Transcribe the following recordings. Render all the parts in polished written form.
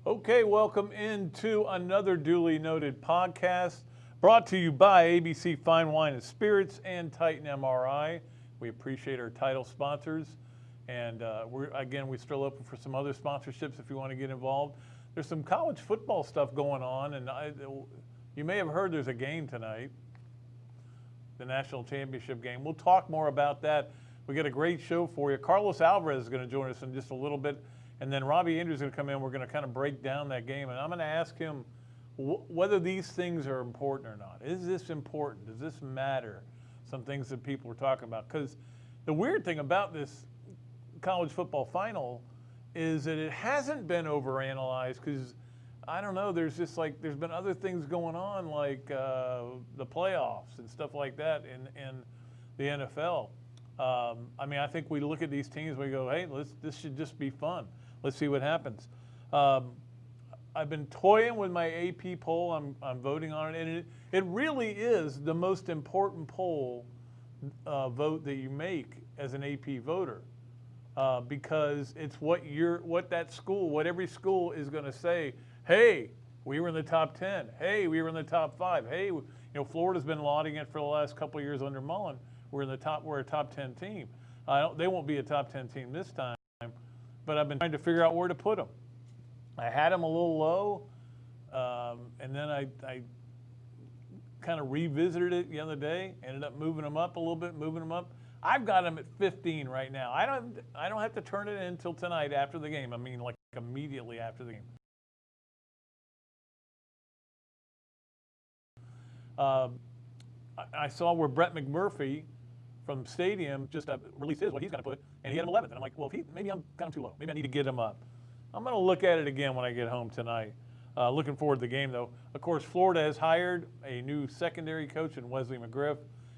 Okay, welcome into another duly noted podcast brought to you by ABC Fine Wine and Spirits and Titan MRI. We appreciate our title sponsors, and we're still open for some other sponsorships if you want to get involved. There's some college football stuff going on, and you may have heard there's a game tonight, the national championship game. We'll talk more about that. We got a great show for you. Carlos Alvarez is going to join us in just a little bit. And then Robbie Andreu is going to come in. We're going to kind of break down that game. And I'm going to ask him whether these things are important or not. Is this important? Does this matter? Some things that people are talking about. Because the weird thing about this college football final is that it hasn't been overanalyzed because, I don't know, there's been other things going on like the playoffs and stuff like that in the NFL. I think we look at these teams and we go, hey, this should just be fun. Let's see what happens. I've been toying with my AP poll. I'm voting on it, and it really is the most important poll vote that you make as an AP voter, because it's what every school is going to say. Hey, we were in the top 10. Hey, we were in the top 5. Hey, Florida's been lauding it for the last couple of years under Mullen. We're a top 10 team. They won't be a top 10 team this time, but I've been trying to figure out where to put them. I had them a little low, and then I kind of revisited it the other day. Ended up moving them up a little bit, moving them up. I've got them at 15 right now. I don't have to turn it in until tonight after the game. I mean, like immediately after the game. I saw where Brett McMurphy from Stadium just released what he's going to put, and he had him 11th. And I'm like, well, maybe I'm got him too low. Maybe I need to get him up. I'm going to look at it again when I get home tonight. Looking forward to the game, though. Of course, Florida has hired a new secondary coach in Wesley McGriff.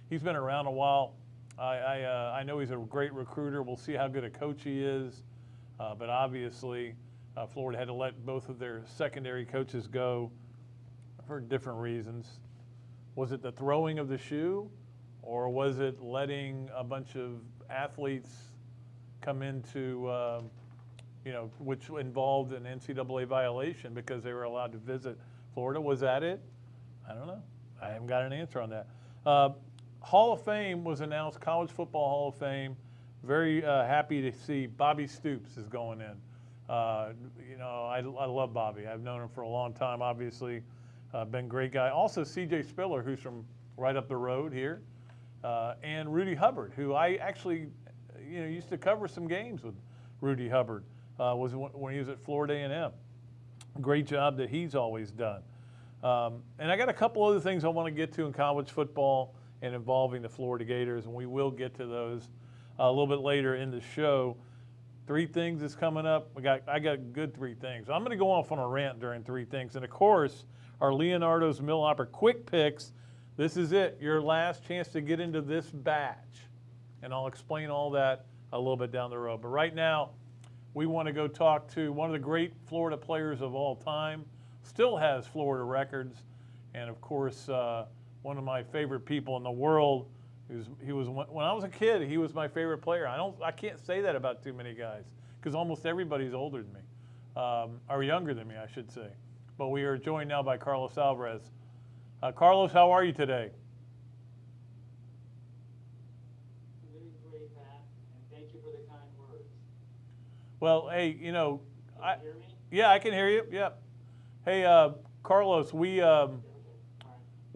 He's been around a while. I know he's a great recruiter. We'll see how good a coach he is. But obviously, Florida had to let both of their secondary coaches go for different reasons. Was it the throwing of the shoe? Or was it letting a bunch of athletes come into, which involved an NCAA violation because they were allowed to visit Florida? Was that it? I don't know. I haven't got an answer on that. Hall of Fame was announced, College Football Hall of Fame. Very happy to see Bobby Stoops is going in. I love Bobby. I've known him for a long time, obviously. Been a great guy. Also, C.J. Spiller, who's from right up the road here. And Rudy Hubbard, who I actually, used to cover some games with Rudy Hubbard, was when he was at Florida A&M. Great job that he's always done. And I got a couple other things I want to get to in college football and involving the Florida Gators, and we will get to those a little bit later in the show. 3 things is coming up. I got good 3 things. I'm going to go off on a rant during 3 things. And, of course, our Leonardo's Mill Hopper Quick Picks. This is it, your last chance to get into this batch. And I'll explain all that a little bit down the road. But right now, we want to go talk to one of the great Florida players of all time, still has Florida records, and of course, one of my favorite people in the world. When I was a kid, he was my favorite player. I can't say that about too many guys, because almost everybody's older than me, or younger than me, I should say. But we are joined now by Carlos Alvarez. Carlos, how are you today? I'm doing great, Pat, and thank you for the kind words. Well, hey, Can you hear me? Yeah, I can hear you. Yep. Hey, Carlos, we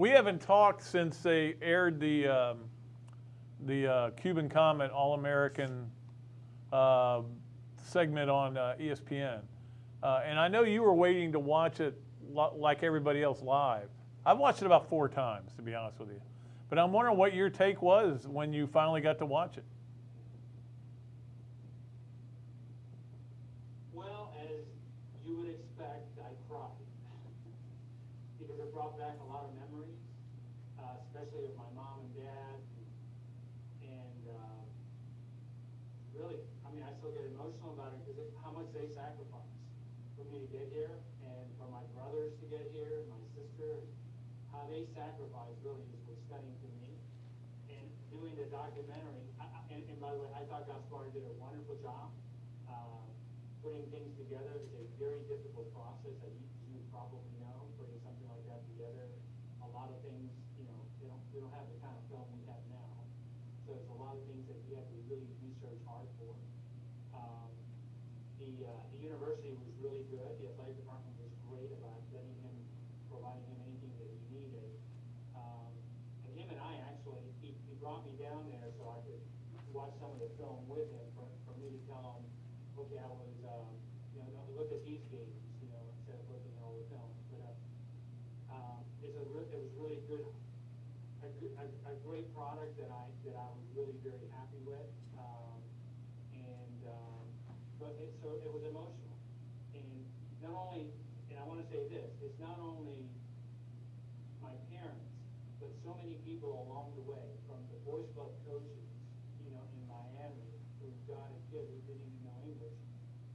haven't talked since they aired the Cuban Comet All-American segment on ESPN, and I know you were waiting to watch it like everybody else live. I've watched it about 4 times, to be honest with you. But I'm wondering what your take was when you finally got to watch it. Well, as you would expect, I cried. Because it brought back a lot of memories, especially of my mom and dad. And really, I still get emotional about it because how much they sacrificed for me to get here and for my brothers to get here, my sister. How they sacrifice really is what's stunning to me. And doing the documentary, and by the way, I thought Gaspar did a wonderful job putting putting things together is a very difficult process, as you probably know, putting something like that together. A lot of things, you know, we don't have the kind of film we have now. So there's a lot of things that you have to really research hard for. The university was really good. The athletic department was great about providing him anything that he needed. And him and I actually, he brought me down there so I could watch some of the film with him for me to tell him, okay, I was, you know, look at these games, you know, instead of looking at all the film. But it was really good, a great product that I was really very happy with. So it was emotional. And not only, and I want to say this, it's not only my parents, but so many people along the way, from the boys club coaches, you know, in Miami, who got a kid who didn't even know English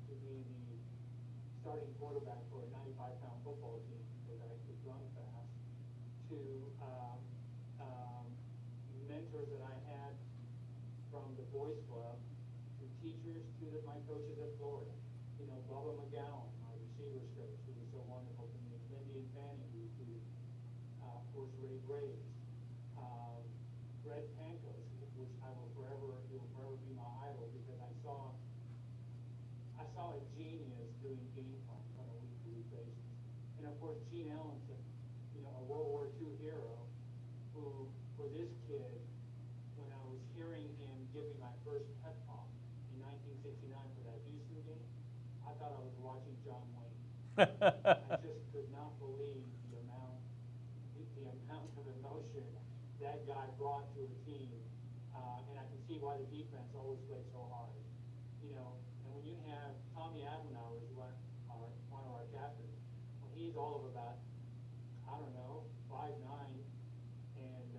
to be the starting quarterback for a 95-pound football team because I could run fast, to mentors that I had from the boys club, to teachers, to my coaches at Florida. You know, Bubba McGowan, my receivers coach, who was so wonderful to me, Lindy and Fanny, who of course, Ray Graves, Fred Pankos, which will forever be my idol because I saw a genius doing game plans on a week-to-week basis. And of course, Gene Ellenson, you know, a World War II hero, who, for this kid, when I was hearing him give me my first pep talk in 1969 for that Houston game, I thought I was watching John Wayne. I just could not believe the amount of emotion that guy brought to a team, and I can see why the defense always played so hard. You know, and when you have Tommy Adenauer, who's one of our captains, when he's all of about, I don't know, 5'9", and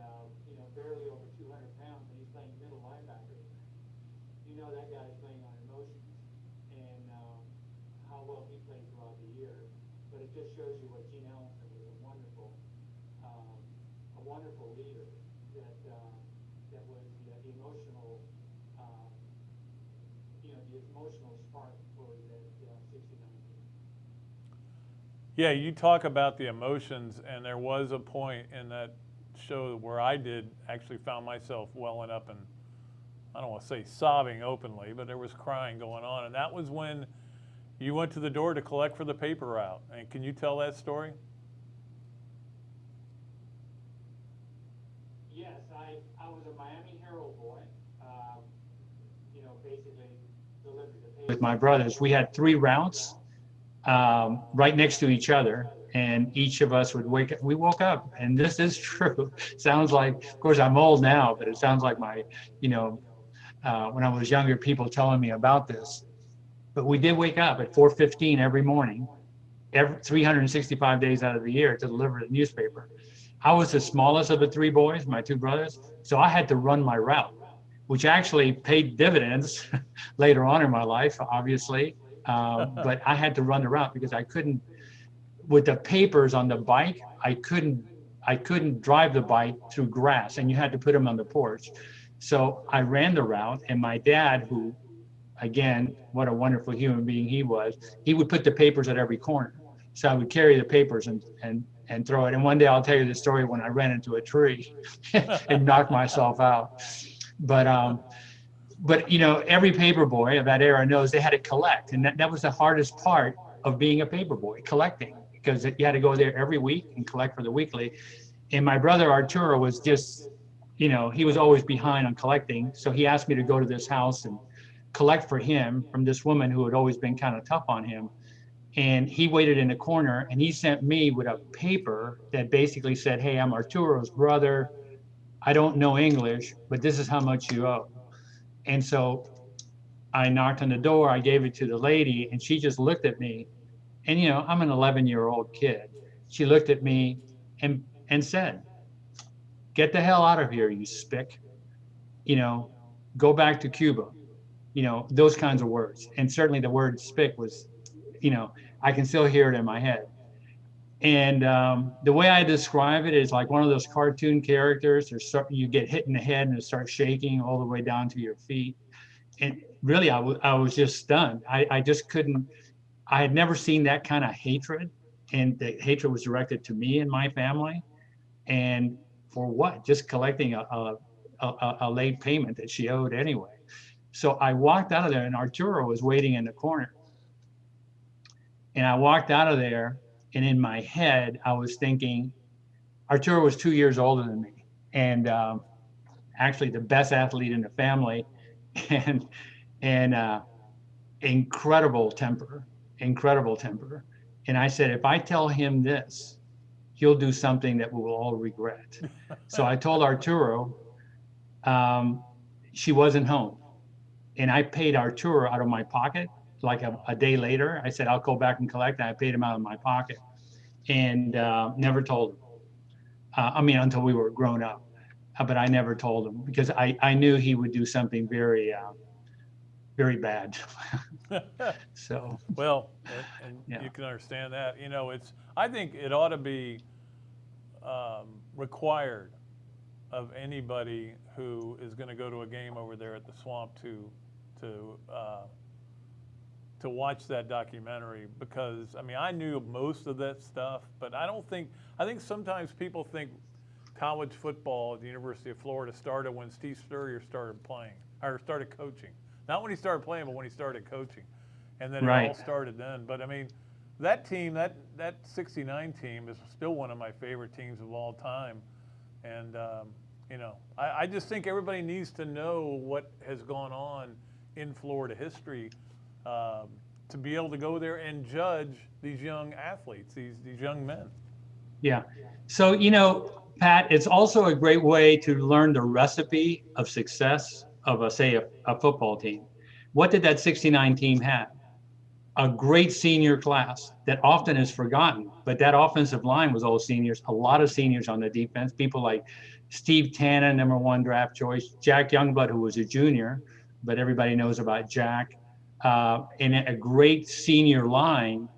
you know, barely over 200 pounds, and he's playing middle linebacker, you know that guy's playing on emotions, and how well he played throughout the year. But it just shows you what Gene Ellenson was a wonderful leader that was the emotional, you know, the emotional spark for the 69 team. Yeah, you talk about the emotions, and there was a point in that show where I actually found myself welling up and, I don't want to say sobbing openly, but there was crying going on, and that was when you went to the door to collect for the paper route. And can you tell that story? Yes, I was a Miami Herald boy, you know, basically delivered the paper. With my brothers, we had 3 routes right next to each other, and each of us would wake up. We woke up, and this is true. Sounds like, of course, I'm old now, but it sounds like my, you know, when I was younger, people telling me about this. But we did wake up at 4:15 every morning, 365 days out of the year, to deliver the newspaper. I was the smallest of the 3 boys, my 2 brothers, so I had to run my route, which actually paid dividends later on in my life, obviously. But I had to run the route because I couldn't, with the papers on the bike, I couldn't drive the bike through grass, and you had to put them on the porch. So I ran the route, and my dad, who, again, what a wonderful human being he was, he would put the papers at every corner. So I would carry the papers and throw it. And one day I'll tell you the story when I ran into a tree and knocked myself out. But you know, every paper boy of that era knows they had to collect, and that was the hardest part of being a paper boy, collecting, because you had to go there every week and collect for the weekly. And my brother Arturo was just, you know, he was always behind on collecting, so he asked me to go to this house and collect for him from this woman who had always been kind of tough on him. And he waited in the corner, and he sent me with a paper that basically said, "Hey, I'm Arturo's brother. I don't know English, but this is how much you owe." And so I knocked on the door, I gave it to the lady, and she just looked at me. And, you know, I'm an 11-year-old kid. She looked at me and said, "Get the hell out of here, you spick. You know, go back to Cuba." You know, those kinds of words. And certainly the word spick was, you know, I can still hear it in my head. And the way I describe it is like one of those cartoon characters. You get hit in the head and it starts shaking all the way down to your feet. And really, I was just stunned. I just couldn't, I had never seen that kind of hatred, and the hatred was directed to me and my family. And for what? Just collecting a late payment that she owed anyway. So I walked out of there, and Arturo was waiting in the corner. And I walked out of there, and in my head, I was thinking, Arturo was 2 years older than me, and actually the best athlete in the family, and incredible temper. And I said, if I tell him this, he'll do something that we will all regret. So I told Arturo she wasn't home. And I paid Arturo out of my pocket like a day later. I said, I'll go back and collect. And I paid him out of my pocket, and never told him. I mean, until we were grown up. But I never told him because I knew he would do something very, very bad. So. Well, and yeah. You can understand that. You know, I think it ought to be required of anybody who is going to go to a game over there at the Swamp to watch that documentary, because I mean, I knew most of that stuff, but I think sometimes people think college football at the University of Florida started when Steve Spurrier started playing or started coaching. Not when he started playing, but when he started coaching. And then right. It all started then. But I mean, that team, that 69 team is still one of my favorite teams of all time. And, you know, I just think everybody needs to know what has gone on in Florida history to be able to go there and judge these young athletes, these young men. Yeah. So, you know, Pat, it's also a great way to learn the recipe of success of a football team. What did that 69 team have? A great senior class that often is forgotten, but that offensive line was all seniors, a lot of seniors on the defense, people like Steve Tanner, #1 draft choice, Jack Youngblood, who was a junior, but everybody knows about Jack, and a great senior line.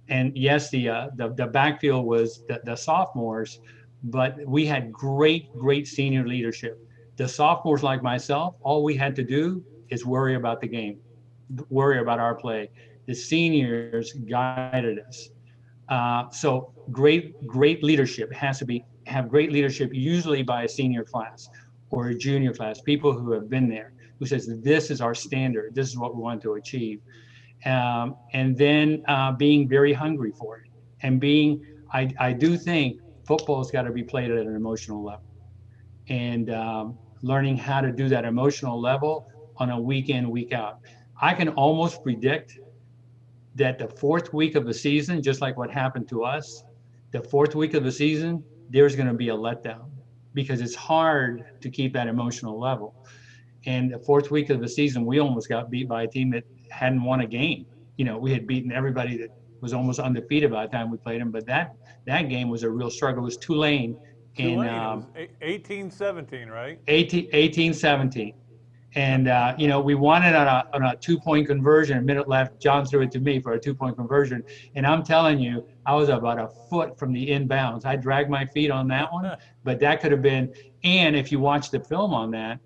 And yes, the backfield was the sophomores, but we had great senior leadership. The sophomores like myself, all we had to do is worry about the game, worry about our play. The seniors guided us. So great leadership has to have great leadership, usually by a senior class or a junior class, people who have been there, who says, this is our standard, this is what we want to achieve. And then being very hungry for it. And I do think football's got to be played at an emotional level. And learning how to do that emotional level on a week in, week out. I can almost predict that the fourth week of the season, just like what happened to us, the fourth week of the season, there's going to be a letdown because it's hard to keep that emotional level. And the fourth week of the season, we almost got beat by a team that hadn't won a game. You know, we had beaten everybody that was almost undefeated by the time we played them. But that game was a real struggle. It was Tulane. It was 18-17, right? 18-17. And, you know, we won it on a 2-point conversion. A minute left, John threw it to me for a 2-point conversion. And I'm telling you, I was about a foot from the inbounds. I dragged my feet on that one, but that could have been. And if you watch the film on that,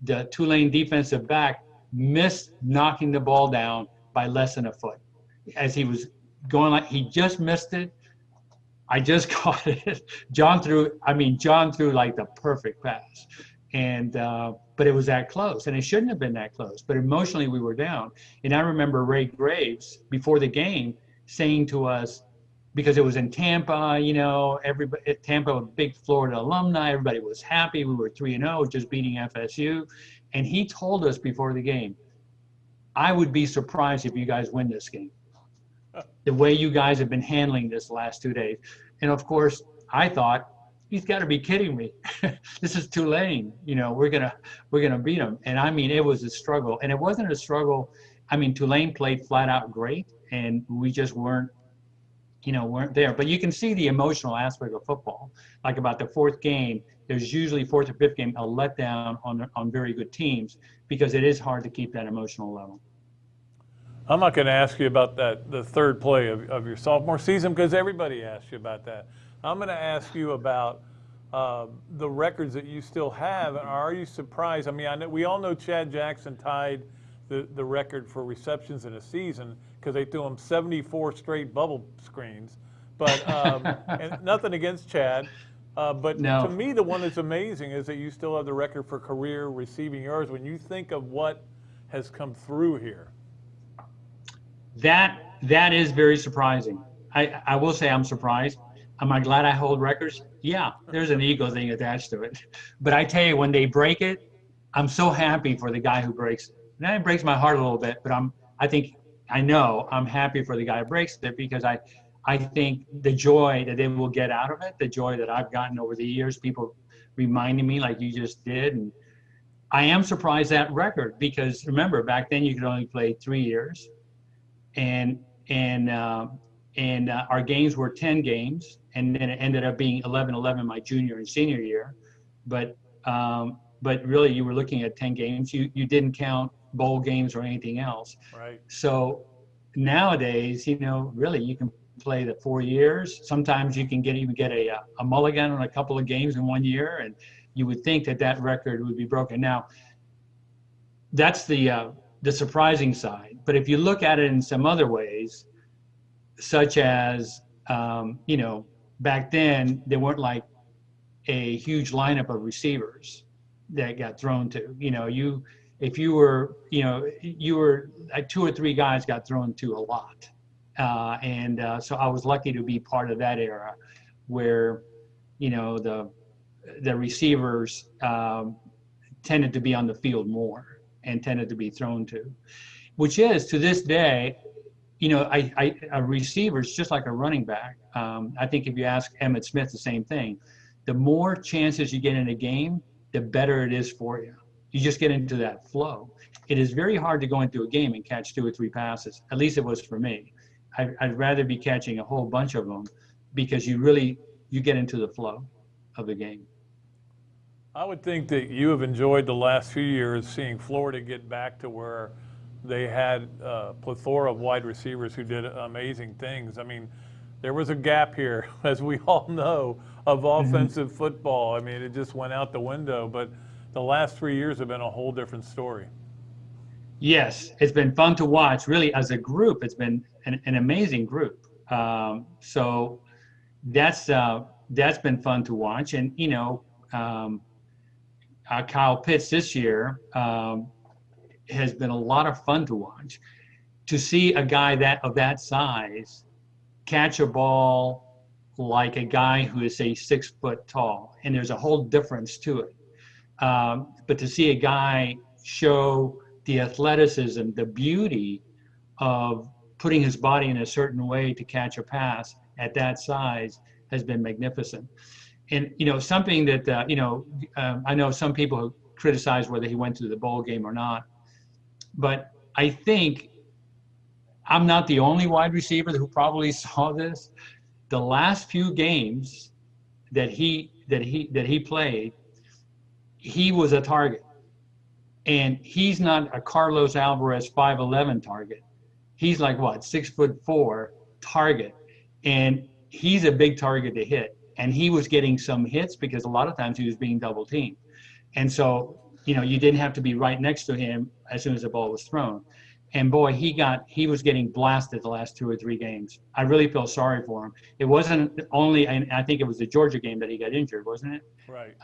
the Tulane defensive back missed knocking the ball down by less than a foot. As he was going, like he just missed it. I just caught it. John threw like the perfect pass. And, but it was that close, and it shouldn't have been that close. But emotionally, we were down. And I remember Ray Graves before the game saying to us, because it was in Tampa, you know, Tampa, a big Florida alumni, everybody was happy. We were 3-0, just beating FSU. And he told us before the game, I would be surprised if you guys win this game. The way you guys have been handling this last 2 days. And of course, I thought, he's got to be kidding me. This is Tulane. You know, we're gonna beat them. And I mean, it was a struggle. And it wasn't a struggle. I mean, Tulane played flat out great, and we just weren't there. But you can see the emotional aspect of football. Like about the fourth game, there's usually fourth or fifth game a letdown on very good teams because it is hard to keep that emotional level. I'm not going to ask you about the third play of your sophomore season because everybody asks you about that. I'm going to ask you about the records that you still have. And are you surprised? I mean, we all know Chad Jackson tied the record for receptions in a season because they threw him 74 straight bubble screens. But and nothing against Chad. But No. to me, the one that's amazing is that you still have the record for career receiving yards. When you think of what has come through here, that is very surprising. I will say I'm surprised. Am I glad I hold records? Yeah, there's an ego thing attached to it. But I tell you, when they break it, I'm so happy for the guy who breaks it. Now it breaks my heart a little bit, but I know I'm happy for the guy who breaks it because I think the joy that they will get out of it, the joy that I've gotten over the years, people reminding me like you just did. And I am surprised at record because remember back then you could only play 3 years and our games were 10 games and then it ended up being 11-11 my junior and senior year. But really you were looking at 10 games. You didn't count bowl games or anything else. right? So nowadays, really you can play the 4 years. Sometimes you can even get a mulligan on a couple of games in 1 year, and you would think that record would be broken. Now, that's the surprising side. But if you look at it in some other ways, such as back then there weren't like a huge lineup of receivers that got thrown to. If you were like 2 or 3 guys got thrown to a lot. So I was lucky to be part of that era where, the receivers tended to be on the field more and tended to be thrown to, which is to this day, a receiver is just like a running back. I think if you ask Emmitt Smith the same thing, the more chances you get in a game, the better it is for you. You just get into that flow. It is very hard to go into a game and catch 2 or 3 passes. At least it was for me. I'd rather be catching a whole bunch of them because you get into the flow of the game. I would think that you have enjoyed the last few years seeing Florida get back to where they had a plethora of wide receivers who did amazing things. I mean, there was a gap here, as we all know, of offensive football. I mean, it just went out the window. But the last 3 years have been a whole different story. Yes, it's been fun to watch. Really, as a group, it's been an amazing group. So that's been fun to watch. And Kyle Pitts this year has been a lot of fun to watch. To see a guy of that size catch a ball like a guy who is say 6 foot tall, and there's a whole difference to it. But to see a guy show the athleticism, the beauty of putting his body in a certain way to catch a pass at that size has been magnificent. And, something that, I know some people who criticize whether he went to the bowl game or not, but I think I'm not the only wide receiver who probably saw this. The last few games that he played, he was a target. And he's not a Carlos Alvarez 5'11" target. He's like 6'4" target. And he's a big target to hit. And he was getting some hits because a lot of times he was being double teamed. And so, you didn't have to be right next to him as soon as the ball was thrown. And boy, he was getting blasted the last 2 or 3 games. I really feel sorry for him. It wasn't only, and I think it was the Georgia game that he got injured, wasn't it? Right.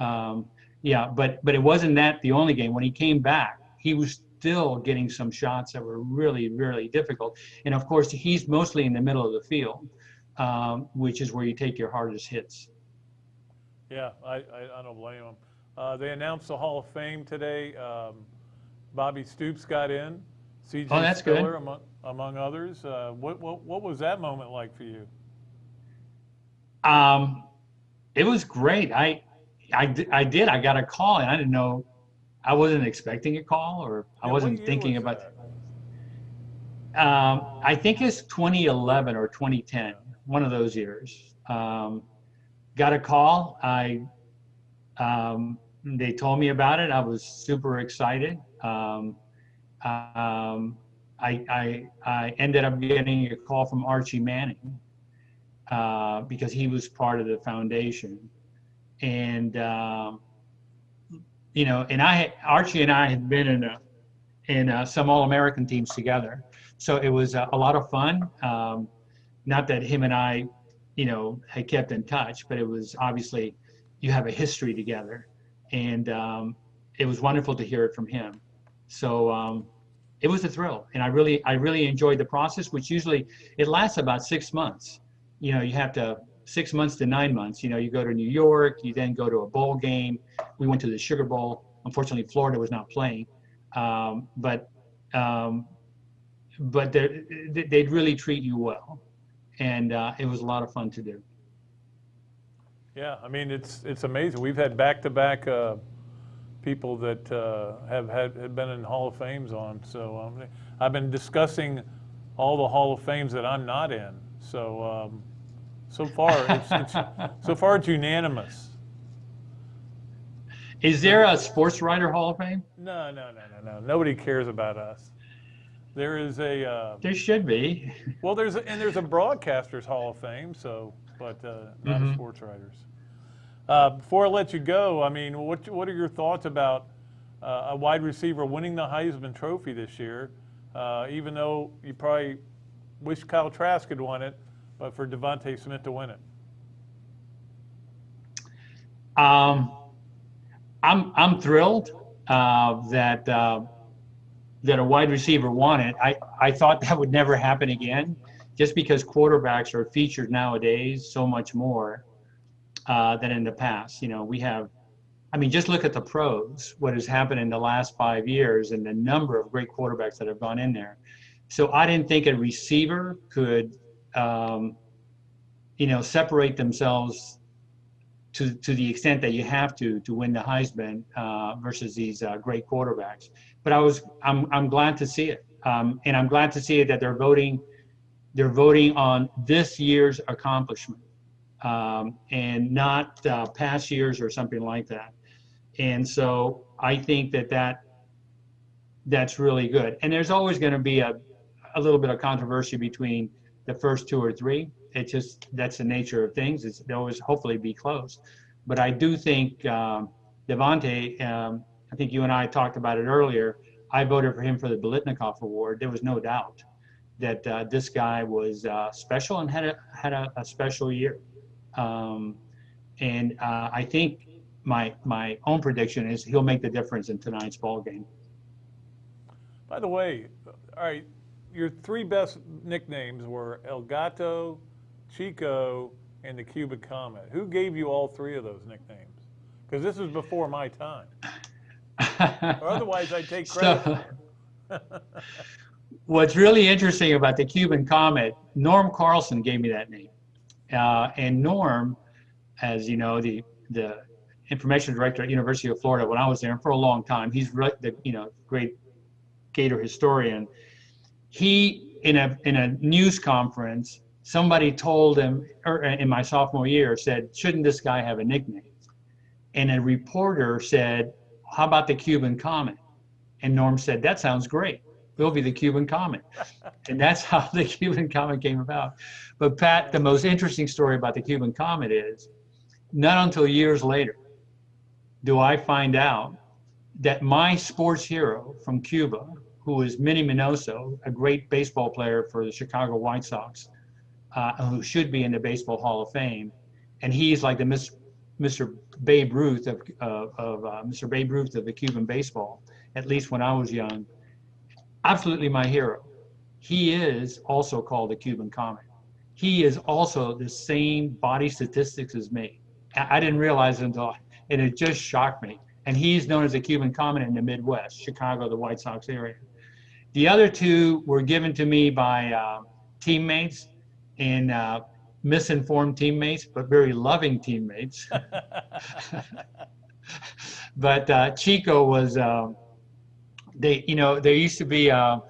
Yeah, but it wasn't that the only game. When he came back, he was still getting some shots that were really, really difficult. And of course, he's mostly in the middle of the field, which is where you take your hardest hits. Yeah, I don't blame him. They announced the Hall of Fame today. Bobby Stoops got in. C.J. that's Spiller, good. among others. What was that moment like for you? It was great. I got a call, and I didn't know. I wasn't expecting a call, or I wasn't thinking about. I think it's 2011 or 2010, one of those years. Got a call. They told me about it. I was super excited. I ended up getting a call from Archie Manning because he was part of the foundation, and Archie and I had been and some All-American teams together. So it was a lot of fun. Not that him and I, had kept in touch, but it was obviously you have a history together, and it was wonderful to hear it from him. So it was a thrill, and I really enjoyed the process, which usually it lasts about 6 months. You have to 6 months to 9 months. You go to New York, you then go to a bowl game. We went to the Sugar Bowl. Unfortunately, Florida was not playing, but they'd really treat you well, and it was a lot of fun to do. Yeah, I mean it's amazing. We've had back-to-back people that have been in Hall of Fames on. So I've been discussing all the Hall of Fames that I'm not in. So so far it's unanimous. Is there a sports writer Hall of Fame? No. Nobody cares about us. There is a. There should be. Well, there's a broadcasters Hall of Fame. So, but not a sports writers. Before I let you go, I mean, what are your thoughts about a wide receiver winning the Heisman Trophy this year? Even though you probably wish Kyle Trask had won it, but for Devontae Smith to win it. I'm thrilled that a wide receiver won it. I thought that would never happen again, just because quarterbacks are featured nowadays so much more than in the past. We have, just look at the pros, what has happened in the last 5 years and the number of great quarterbacks that have gone in there. So I didn't think a receiver could, separate themselves to the extent that you have to win the Heisman versus these great quarterbacks. But I'm glad to see it, and I'm glad to see it that they're voting on this year's accomplishment and not past years or something like that. And so I think that's really good. And there's always going to be a little bit of controversy between the first two or three. That's the nature of things. They'll always hopefully be close. But I do think Devontae, I think you and I talked about it earlier, I voted for him for the Biletnikoff Award. There was no doubt that this guy was special and had a special year. And I think my own prediction is he'll make the difference in tonight's ball game. By the way, all right, your three best nicknames were El Gato, Chico, and the Cuban Comet. Who gave you all three of those nicknames? Because this was before my time. Or otherwise, I'd take credit. What's really interesting about the Cuban Comet, Norm Carlson gave me that name. And Norm, as you know, the information director at University of Florida when I was there for a long time, he's the great Gator historian. He, in a news conference, somebody told him, or in my sophomore year, said, shouldn't this guy have a nickname? And a reporter said, how about the Cuban Comet? And Norm said, that sounds great. We'll be the Cuban Comet. And that's how the Cuban Comet came about. But Pat, the most interesting story about the Cuban Comet is, not until years later do I find out that my sports hero from Cuba, who is Minnie Minoso, a great baseball player for the Chicago White Sox, who should be in the Baseball Hall of Fame, and he's like the Mr. Babe Ruth of Mr. Babe Ruth of the Cuban baseball, at least when I was young. Absolutely my hero. He is also called the Cuban Comet. He is also the same body statistics as me. I didn't realize it and it just shocked me. And he's known as the Cuban Comet in the Midwest, Chicago, the White Sox area. The other two were given to me by teammates and misinformed teammates, but very loving teammates. But Chico was, there used to be a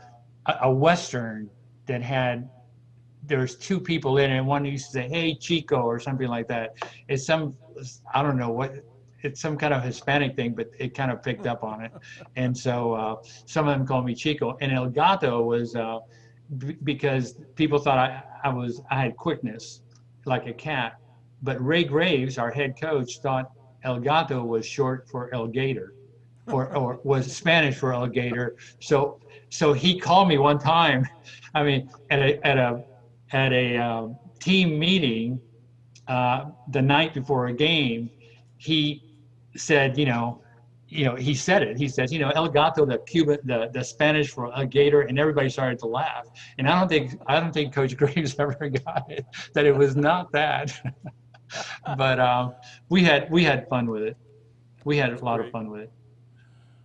Western that had, there's two people in it, and one used to say, hey, Chico, or something like that. It's I don't know what, it's some kind of Hispanic thing, but it kind of picked up on it. And so some of them called me Chico. And El Gato was because people thought I had quickness like a cat. But Ray Graves, our head coach, thought El Gato was short for El Gator. or was Spanish for alligator. So he called me one time. I mean, at a team meeting the night before a game, he said, he said it. He says, El Gato, the Cuban, the Spanish for a gator, and everybody started to laugh. And I don't think Coach Graves ever got it, that it was not that. But we had fun with it. We had a lot of fun with it.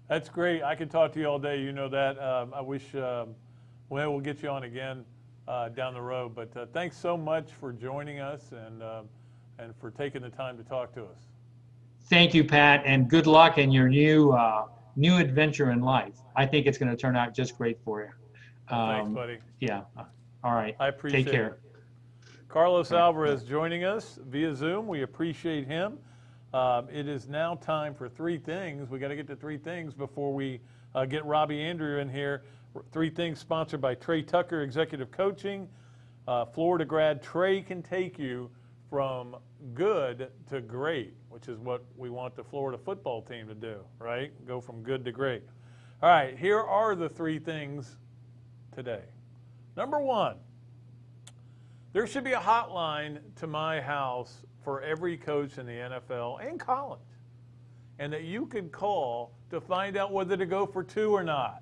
That's great. I could talk to you all day. You know that. I wish we'll get you on again down the road. But thanks so much for joining us and for taking the time to talk to us. Thank you, Pat, and good luck in your new adventure in life. I think it's going to turn out just great for you. Thanks, buddy. Yeah. All right. I appreciate it. Take care. Carlos Alvarez joining us via Zoom. We appreciate him. It is now time for three things. We got to get to three things before we get Robbie Andreu in here. Three things sponsored by Trey Tucker, Executive Coaching. Florida grad Trey can take you from good to great, which is what we want the Florida football team to do, right? Go from good to great. All right, here are the three things today. Number one, there should be a hotline to my house for every coach in the NFL and college, and that you could call to find out whether to go for two or not.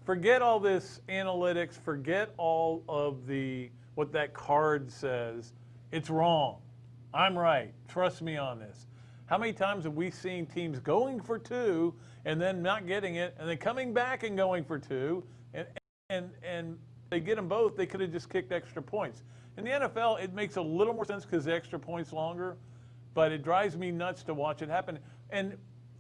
Forget all this analytics, forget all of what that card says. It's wrong. I'm right. Trust me on this. How many times have we seen teams going for two and then not getting it, and then coming back and going for two, and they get them both? They could have just kicked extra points. In the NFL, it makes a little more sense because the extra point's longer, but it drives me nuts to watch it happen. And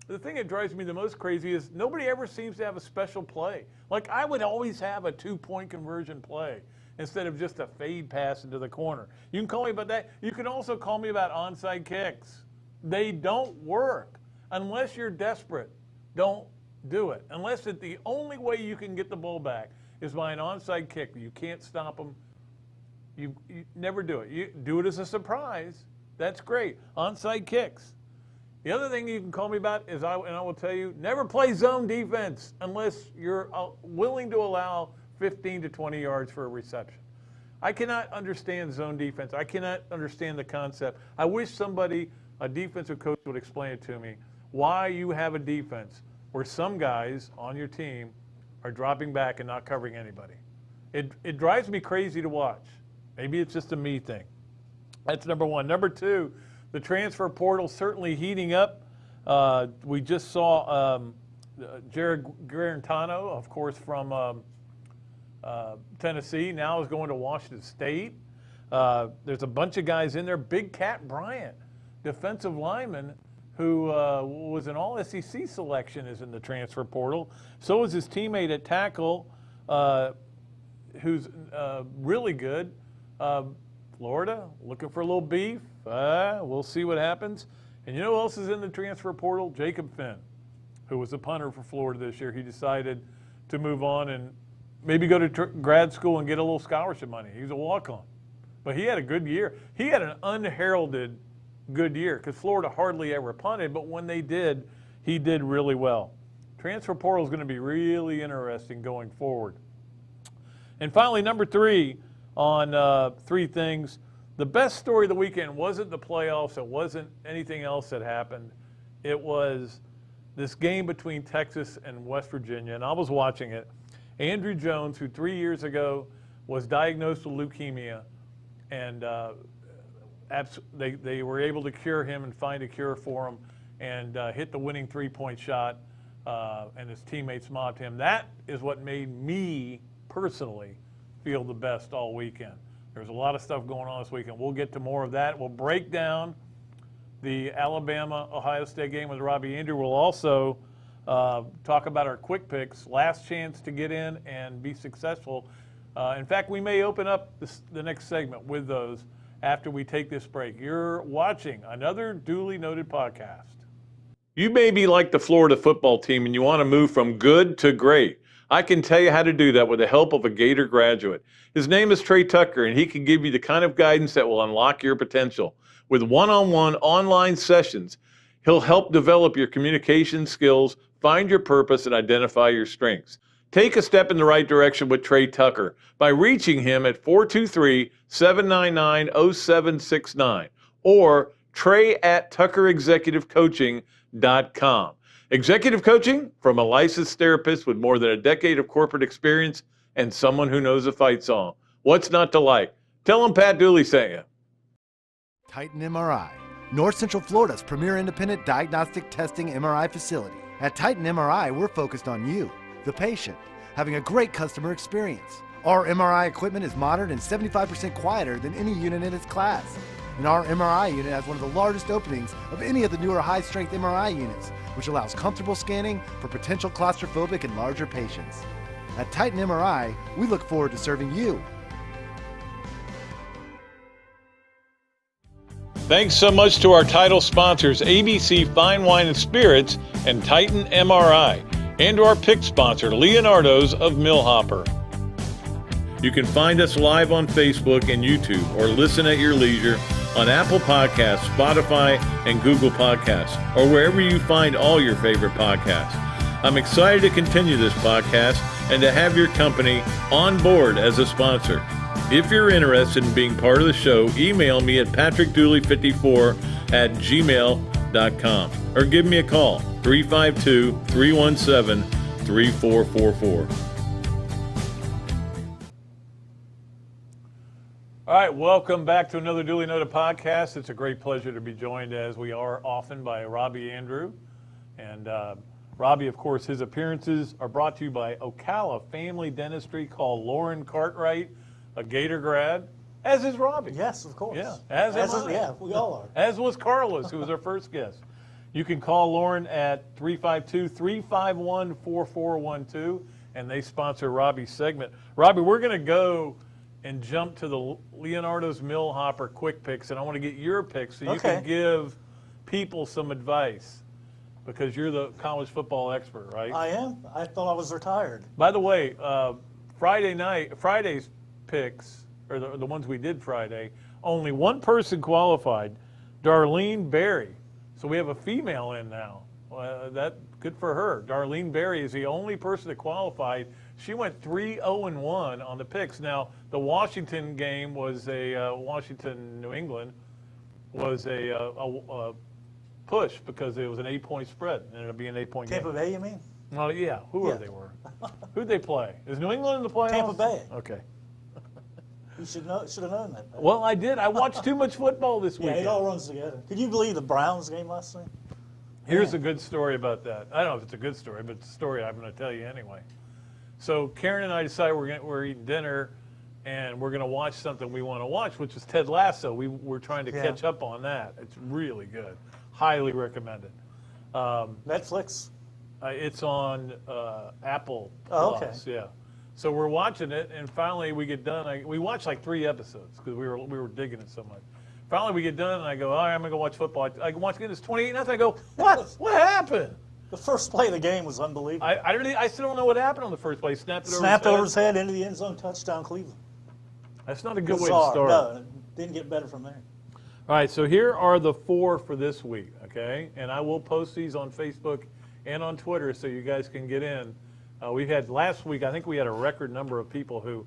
the thing that drives me the most crazy is nobody ever seems to have a special play. Like, I would always have a two-point conversion play instead of just a fade pass into the corner. You can call me about that. You can also call me about onside kicks. They don't work unless you're desperate. Don't do it. Unless the only way you can get the ball back is by an onside kick. You can't stop them. You never do it. You do it as a surprise. That's great. Onside kicks. The other thing you can call me about is, I will tell you, never play zone defense unless you're willing to allow 15 to 20 yards for a reception. I cannot understand zone defense. I cannot understand the concept. I wish a defensive coach would explain it to me, why you have a defense where some guys on your team are dropping back and not covering anybody. It drives me crazy to watch. Maybe it's just a me thing. That's number one. Number two, the transfer portal certainly heating up. We just saw Jared Garantano, of course, from Tennessee, now is going to Washington State. There's a bunch of guys in there. Big Cat Bryant, defensive lineman, who was an all-SEC selection, is in the transfer portal. So is his teammate at tackle, who's really good. Florida, looking for a little beef. We'll see what happens. And you know who else is in the transfer portal? Jacob Finn, who was a punter for Florida this year. He decided to move on and maybe go to grad school and get a little scholarship money. He was a walk-on. But he had a good year. He had an unheralded good year because Florida hardly ever punted, but when they did, he did really well. Transfer portal is going to be really interesting going forward. And finally, number three on three things. The best story of the weekend wasn't the playoffs. It wasn't anything else that happened. It was this game between Texas and West Virginia, and I was watching it. Andrew Jones, who 3 years ago was diagnosed with leukemia, and they were able to cure him and find a cure for him and hit the winning three-point shot, and his teammates mobbed him. That is what made me personally feel the best all weekend. There's a lot of stuff going on this weekend. We'll get to more of that. We'll break down the Alabama-Ohio State game with Robbie Andreu. We'll also talk about our quick picks, last chance to get in and be successful. In fact, we may open up the next segment with those after we take this break. You're watching another duly noted podcast. You may be like the Florida football team and you want to move from good to great. I can tell you how to do that with the help of a Gator graduate. His name is Trey Tucker, and he can give you the kind of guidance that will unlock your potential. With one-on-one online sessions, he'll help develop your communication skills, find your purpose, and identify your strengths. Take a step in the right direction with Trey Tucker by reaching him at 423-799-0769 or trey@tuckerexecutivecoaching.com. Executive coaching from a licensed therapist with more than a decade of corporate experience and someone who knows a fight song. What's not to like? Tell him Pat Dooley sent you. Titan MRI, North Central Florida's premier independent diagnostic testing MRI facility. At Titan MRI, we're focused on you, the patient, having a great customer experience. Our MRI equipment is modern and 75% quieter than any unit in its class. And our MRI unit has one of the largest openings of any of the newer high-strength MRI units, which allows comfortable scanning for potential claustrophobic and larger patients. At Titan MRI, we look forward to serving you. Thanks so much to our title sponsors, ABC Fine Wine and Spirits and Titan MRI, and to our pick sponsor, Leonardo's of Millhopper. You can find us live on Facebook and YouTube or listen at your leisure on Apple Podcasts, Spotify, and Google Podcasts, or wherever you find all your favorite podcasts. I'm excited to continue this podcast and to have your company on board as a sponsor. If you're interested in being part of the show, email me at patrickdooley54@gmail.com or give me a call, 352-317-3444. All right, welcome back to another Dooley Noted podcast. It's a great pleasure to be joined, as we are often, by Robbie Andreu. And Robbie, of course, his appearances are brought to you by Ocala Family Dentistry. Call Lauren Cartwright, a Gator grad, as is Robbie. Yes, of course. Yeah, as am I. Yeah, we all are. As was Carlos, who was our first guest. You can call Lauren at 352-351-4412, and they sponsor Robbie's segment. Robbie, we're going to go and jump to the Leonardo's Millhopper quick picks, and I want to get your picks so you can give people some advice, because you're the college football expert, right? I am. I thought I was retired. By the way, Friday's picks, or the ones we did Friday, only one person qualified, Darlene Berry. So we have a female in now. That good for her. Darlene Berry is the only person that qualified. She went 3-0-1 on the picks. Now, the Washington game was Washington-New England was a push because it was an 8-point spread. It ended up being an 8-point game. Tampa Bay, you mean? Well, yeah. Whoever they were. Who'd they play? Is New England in the playoffs? Tampa Bay. Okay. You should have known that. Well, I did. I watched too much football this weekend. Yeah, it all runs together. Could you believe the Browns game last night? Here's a good story about that. I don't know if it's a good story, but it's a story I'm going to tell you anyway. So Karen and I decided we're eating dinner, and we're going to watch something we want to watch, which is Ted Lasso. We're trying to catch up on that. It's really good. Highly recommended. Netflix? It's on Apple Oh, Plus. okay. Yeah. So we're watching it, and finally we get done. We watched like 3 episodes because we were digging it so much. Finally we get done, and I go, all right, I'm going to go watch football. I watch it. It's 28-0. I go, what? What happened? The first play of the game was unbelievable. I still don't know what happened on the first play. Snapped over his head into the end zone, touchdown Cleveland. That's not a good way to Bizarre. start. No, it didn't get better from there. All right, so here are the 4 for this week, okay? And I will post these on Facebook and on Twitter so you guys can get in. We had last week, I think we had a record number of people who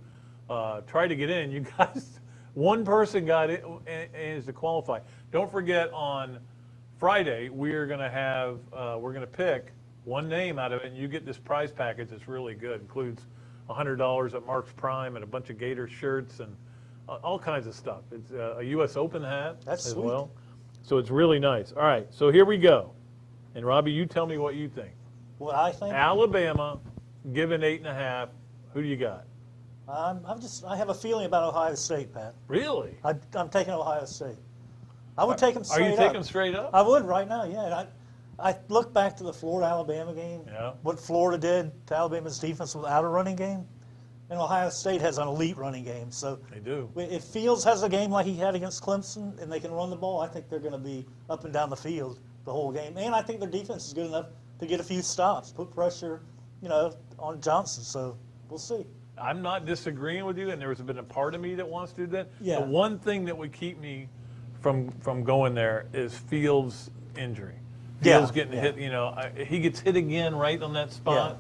tried to get in. You guys, one person got in and is to qualify. Don't forget, on Friday we're going to pick one name out of it, and you get this prize package that's really good. It includes $100 at Mark's Prime and a bunch of Gator shirts and all kinds of stuff. It's a U.S. Open hat That's as sweet. well. So it's really nice. All right, so here we go. And Robbie, you tell me what you think. What I think? Alabama, given 8.5. Who do you got? I have a feeling about Ohio State, Pat. Really? I'm taking Ohio State. I would take them straight up. Are you taking them straight up? I would right now, yeah. And I look back to the Florida-Alabama game, what Florida did to Alabama's defense without a running game, and Ohio State has an elite running game. So They do. if Fields has a game like he had against Clemson and they can run the ball, I think they're going to be up and down the field the whole game. And I think their defense is good enough to get a few stops, put pressure, on Johnson. So we'll see. I'm not disagreeing with you, and there's been a part of me that wants to do that. Yeah. The one thing that would keep me from going there is Fields' injury. feels getting hit. You know, he gets hit again right on that spot.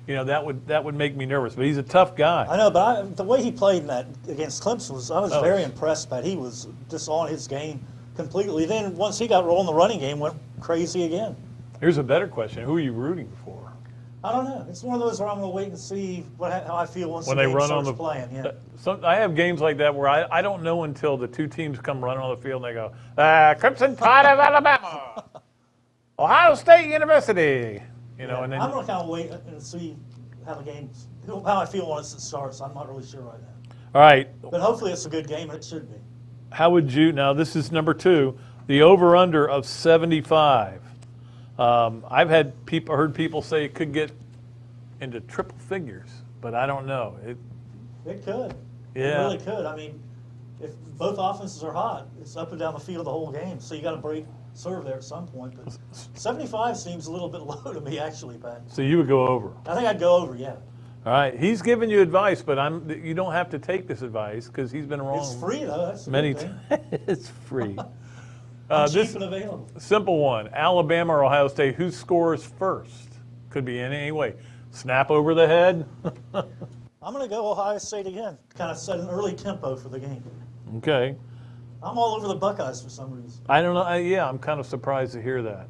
You know, that would make me nervous. But he's a tough guy. I know, but the way he played in that against Clemson I was very impressed by. He was just on his game completely. Then once he got rolling, the running game went crazy again. Here's a better question: who are you rooting for? I don't know. It's one of those where I'm going to wait and see how I feel once when the they game run starts on the playing. Yeah. I have games like that where I don't know until the two teams come running on the field and they go, Crimson Tide of Alabama, Ohio State University. You know, and then I'm going to kind of wait and see how I feel once it starts. I'm not really sure right now. All right. But hopefully it's a good game, and it should be. How would you? Now this is number 2, the over/under of 75. I've heard people say it could get into triple figures, but I don't know. It could. Yeah. It really could. I mean, if both offenses are hot, it's up and down the field the whole game. So you got to serve there at some point. But 75 seems a little bit low to me, actually, Pat. So you would go over. I think I'd go over, yeah. All right. He's giving you advice, but you don't have to take this advice because he's been wrong. It's free, though. That's many times. It's free. Cheap and available. Simple one. Alabama or Ohio State, who scores first? Could be in any way. Snap over the head. I'm going to go Ohio State again. Kind of set an early tempo for the game. Okay. I'm all over the Buckeyes for some reason. I don't know. I'm kind of surprised to hear that.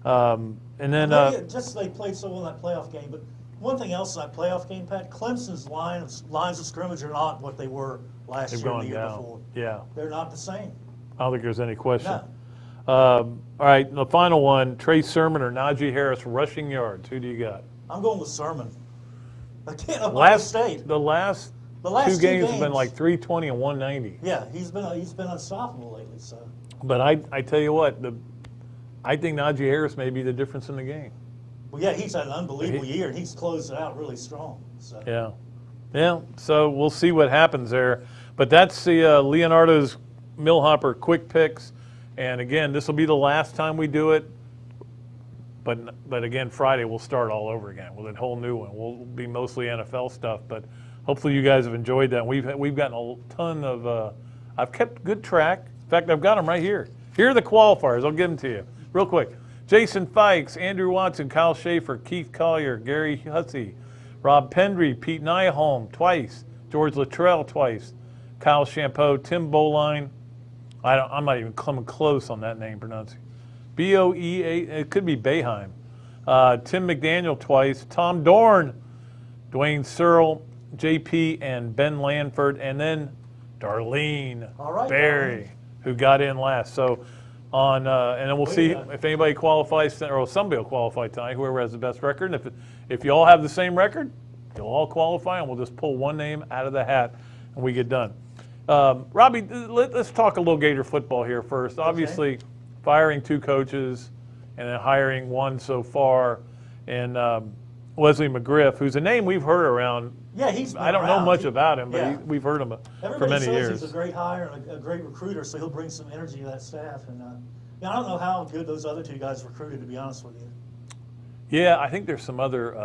And then just they played so well in that playoff game. But one thing else in that playoff game, Pat, Clemson's lines of scrimmage are not what they were last year and the year before. Yeah. They're not the same. I don't think there's any question. No. All right, the final one, Trey Sermon or Najee Harris rushing yards. Who do you got? I'm going with Sermon. Again, Ohio State. The last two games have been like 320 and 190. Yeah, he's been unstoppable lately. So. But I tell you what, I think Najee Harris may be the difference in the game. Well, yeah, he's had an unbelievable year, and he's closed it out really strong. So. Yeah. So we'll see what happens there. But that's the Leonardo's Millhopper quick picks. And again, this will be the last time we do it. But again, Friday we'll start all over again with a whole new one. We'll be mostly NFL stuff, but hopefully you guys have enjoyed that. We've gotten a ton of. I've kept good track. In fact, I've got them right here. Here are the qualifiers. I'll give them to you real quick. Jason Fikes, Andrew Watson, Kyle Schaefer, Keith Collier, Gary Hussey, Rob Pendry, Pete Nyholm twice, George Luttrell twice, Kyle Champeau, Tim Boline. I'm not even coming close on that name pronouncing. B-O-E-A, it could be Boeheim. Tim McDaniel twice, Tom Dorn, Dwayne Searle, JP, and Ben Lanford, and then Darlene Berry, who got in last. So and then we'll see if anybody qualifies, or somebody will qualify tonight, whoever has the best record. And if you all have the same record, you'll all qualify, and we'll just pull one name out of the hat, and we get done. Robbie, let's talk a little Gator football here first. Obviously, firing 2 coaches and then hiring 1 so far, and Wesley McGriff, who's a name we've heard around. Yeah, I don't know much about him, but we've heard him for many years. He's a great hire and a great recruiter, so he'll bring some energy to that staff. And I don't know how good those other 2 guys recruited, to be honest with you. Yeah, I think there's some other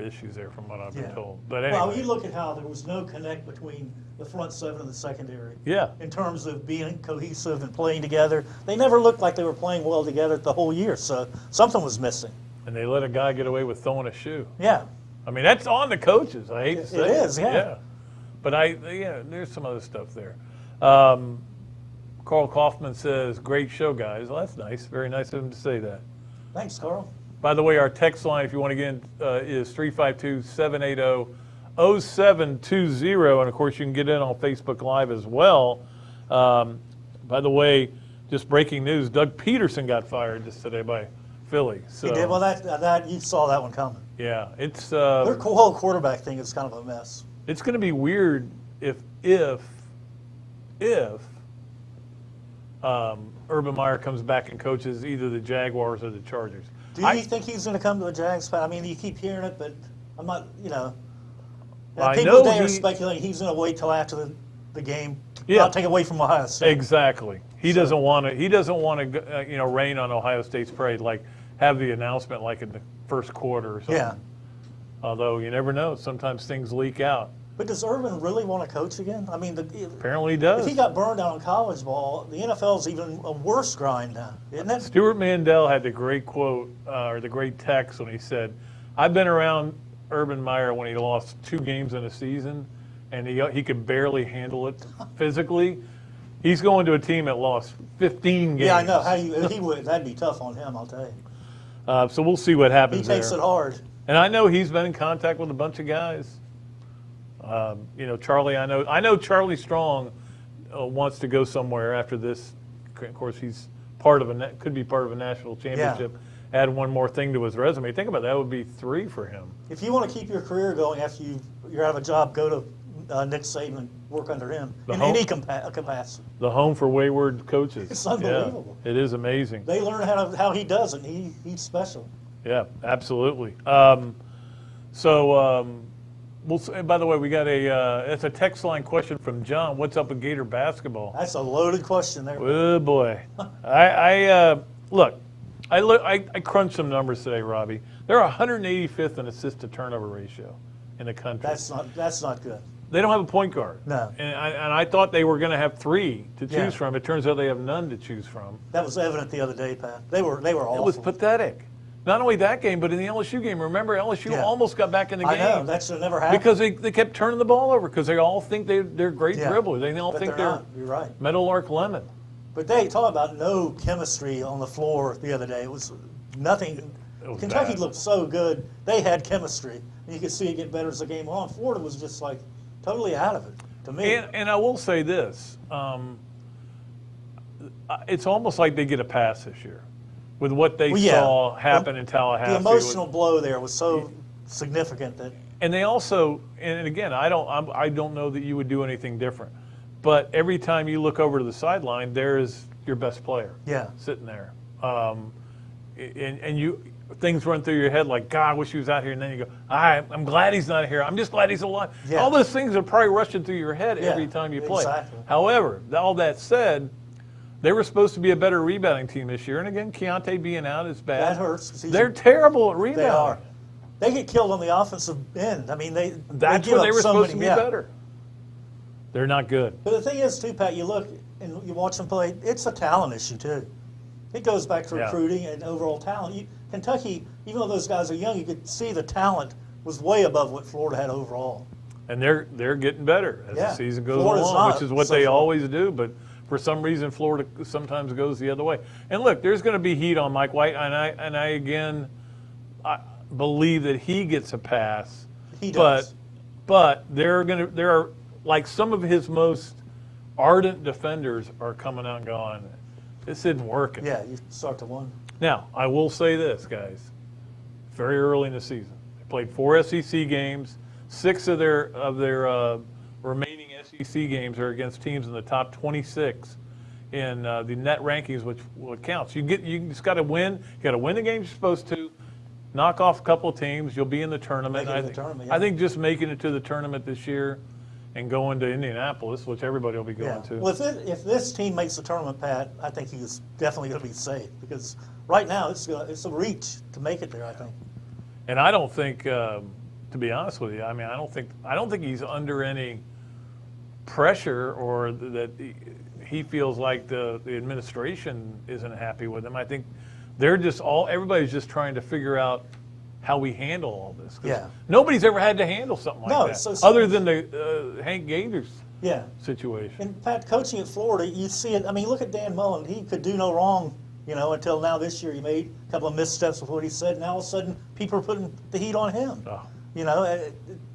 issues there from what I've been told. But anyway. Well, you look at how there was no connect between the front 7 and the secondary. Yeah. In terms of being cohesive and playing together. They never looked like they were playing well together the whole year, so something was missing. And they let a guy get away with throwing a shoe. Yeah. I mean, that's on the coaches. I hate to say it. It is, yeah. But there's some other stuff there. Carl Kaufman says, great show, guys. Well, that's nice. Very nice of him to say that. Thanks, Carl. By the way, our text line, if you want to get in, is 352-780-0720. And, of course, you can get in on Facebook Live as well. By the way, just breaking news, Doug Peterson got fired just today by Philly. So, he did? Well, that you saw that one coming. Yeah. It's their whole quarterback thing is kind of a mess. It's going to be weird if Urban Meyer comes back and coaches either the Jaguars or the Chargers. Do you think he's going to come to the Jags? I mean, you keep hearing it, but I'm not, people today are speculating he's going to wait till after the game, not take away from Ohio State. Exactly. He doesn't want to. He doesn't want to, rain on Ohio State's parade. Like have the announcement like in the first quarter or something. Yeah. Although you never know, sometimes things leak out. But does Urban really want to coach again? I mean, Apparently he does. if he got burned out on college ball, the NFL is even a worse grind now, isn't it? Stuart Mandel had the great quote, or the great text when he said, I've been around Urban Meyer when he lost 2 games in a season, and he could barely handle it physically. He's going to a team that lost 15 games. Yeah, I know. He would. That'd be tough on him, I'll tell you. So we'll see what happens He takes there. it hard. And I know he's been in contact with a bunch of guys. Charlie, I know Charlie Strong wants to go somewhere after this. Of course, he's could be part of a national championship. Yeah. Add one more thing to his resume. Think about that. Would be 3 for him. If you want to keep your career going after you're out of a job, go to Nick Saban and work under him any capacity. The home for wayward coaches. It's unbelievable. Yeah, it is amazing. They learn how he does it. He's special. Yeah, absolutely. By the way, we got it's a text line question from John. What's up with Gator basketball? That's a loaded question there. Oh boy, I crunched some numbers today, Robbie. They're 185th in assist to turnover ratio in the country. That's not good. They don't have a point guard. No. And I thought they were going to have 3 to choose from. It turns out they have none to choose from. That was evident the other day, Pat. They were awful. It was pathetic. Not only that game, but in the LSU game. Remember, LSU almost got back in the game. I know. That should never happen. Because they kept turning the ball over because they all think they're great dribblers. They all think they're You're right. Meadowlark Lemon. But they talk about no chemistry on the floor the other day. It was nothing. Kentucky looked so good. They had chemistry. And you could see it get better as the game went on. Florida was just like totally out of it to me. And I will say this. It's almost like they get a pass this year with what they saw happen in Tallahassee. The emotional blow there was so significant that. And they also, and again, I don't know that you would do anything different, but every time you look over to the sideline, there is your best player sitting there, and things run through your head like, God, I wish he was out here, and then you go, I'm glad he's not here. I'm just glad he's alive. Yeah. All those things are probably rushing through your head every time you play. Exactly. However, all that said, they were supposed to be a better rebounding team this year, and again, Keontae being out is bad. That hurts. They're terrible at rebounding. They are. They get killed on the offensive end. I mean, that's where they were supposed to be better. They're not good. But the thing is, too, Pat, you look and you watch them play, it's a talent issue, too. It goes back to recruiting and overall talent. Kentucky, even though those guys are young, you could see the talent was way above what Florida had overall. And they're getting better as the season goes Florida's along, which is what they always do. But for some reason, Florida sometimes goes the other way. And look, there's going to be heat on Mike White, and I believe that he gets a pass. He does. But there are like some of his most ardent defenders are coming out and going, this isn't working. Yeah, you start to wonder. Now, I will say this, guys. Very early in the season, they played 4 SEC games. 6 of their remaining SEC games are against teams in the top 26 in the net rankings, which what counts. You just got to win. You got to win the games you're supposed to. Knock off a couple of teams. You'll be in the tournament. I think just making it to the tournament this year and going to Indianapolis, which everybody will be going to. Well, if this team makes the tournament, Pat, I think he's definitely going to be safe because right now it's a reach to make it there, I think. And I don't think, to be honest with you, I mean, I don't think he's under any pressure or that he feels like the administration isn't happy with him. I think everybody's just trying to figure out how we handle all this. Nobody's ever had to handle something like that, other than the Hank Gators situation. And Pat, coaching at Florida, you see it. I mean, look at Dan Mullen. He could do no wrong, until now this year. He made a couple of missteps with what he said. Now all of a sudden, people are putting the heat on him. Oh.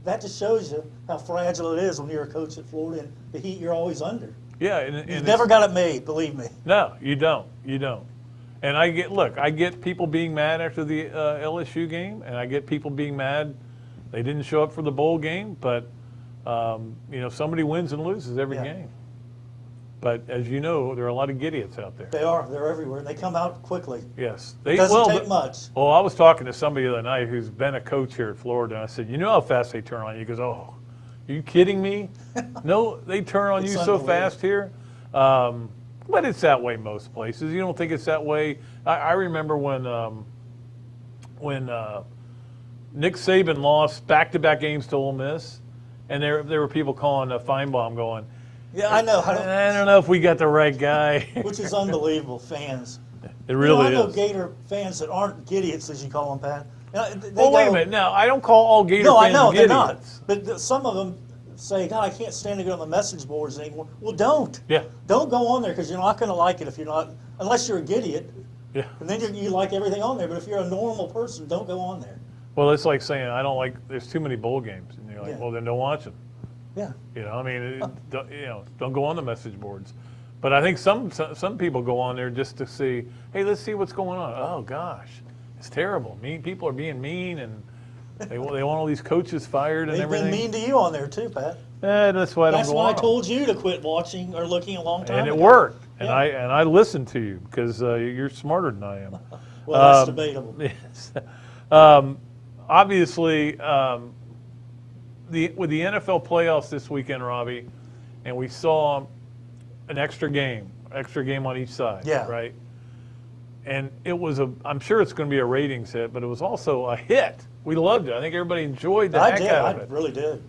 That just shows you how fragile it is when you're a coach at Florida and the heat you're always under. Yeah, and you've never got it made, believe me. No, you don't. You don't. And I get people being mad after the LSU game, and I get people being mad they didn't show up for the bowl game, but somebody wins and loses every game. But as you know, there are a lot of idiots out there. They are. They're everywhere. They come out quickly. Yes. It doesn't take much. Well, I was talking to somebody the other night who's been a coach here at Florida, and I said, you know how fast they turn on you? He goes, oh, are you kidding me? No, they turn on you so fast here. But it's that way most places. You don't think it's that way? I remember when Nick Saban lost back-to-back games to Ole Miss, And there were people calling Feinbaum going, Yeah, I know. I don't know if we got the right guy. Which is unbelievable, fans. It really I know is. Gator fans that aren't gidiots, as you call them, Pat. Well, wait a minute. Now, I don't call all Gator No, I fans know they're not. idiots. But some of them say, God, I can't stand to go on the message boards anymore. Well, don't. Yeah. Don't go on there because you're not going to like it if you're not, unless you're a gidiot. Yeah. And then you like everything on there. But if you're a normal person, don't go on there. Well, it's like saying, I don't like, there's too many bowl games. And you're like, Yeah. well, then don't watch them. Yeah. You know, I mean, don't go on the message boards. But I think some people go on there just to see, hey, let's see what's going on. Oh, gosh, it's terrible. People are being mean, and they want all these coaches fired and They've everything. been mean to you on there too, Pat. That's why I don't That's go why I on. told you to quit watching or looking a long time And it ago. worked. And Yeah. I listened to you because you're smarter than I am. Well, that's debatable. Yes. Obviously, with the NFL playoffs this weekend, Robbie, and we saw an extra game on each side, Yeah. right? And it was I'm sure it's going to be a ratings hit, but it was also a hit. We loved it. I think everybody enjoyed the heck out of it. I really did.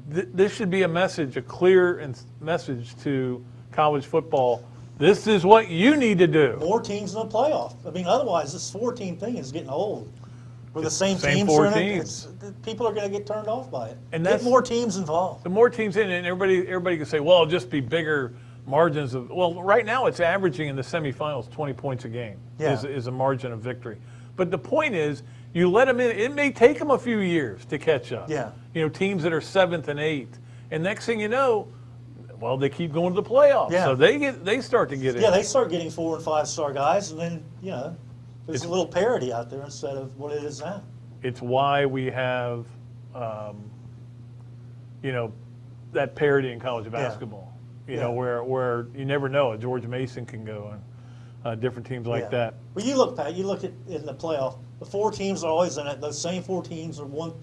This should be a clear message to college football. This is what you need to do. More teams in the playoff. I mean, otherwise, this 4-team thing is getting old. Where the same teams four are in teams. it, people are going to get turned off by it. And Get that's- more teams involved. The more teams in, and everybody can say, well, it'll just be bigger margins of. Well, right now it's averaging in the semifinals 20 points a game is a margin of victory. But the point is, you let them in. It may take them a few years to catch up. Yeah. You know, teams that are 7th and 8th, and next thing you know, well, they keep going to the playoffs. Yeah. So they start to get in. Yeah, they start getting 4- and 5-star guys, and then, there's a little parity out there instead of what it is now. It's why we have, that parity in college basketball. You know, where you never know, a George Mason can go and different teams like that. Well, you look, Pat, in the playoff, the 4 teams are always in it. Those same 4 teams are 1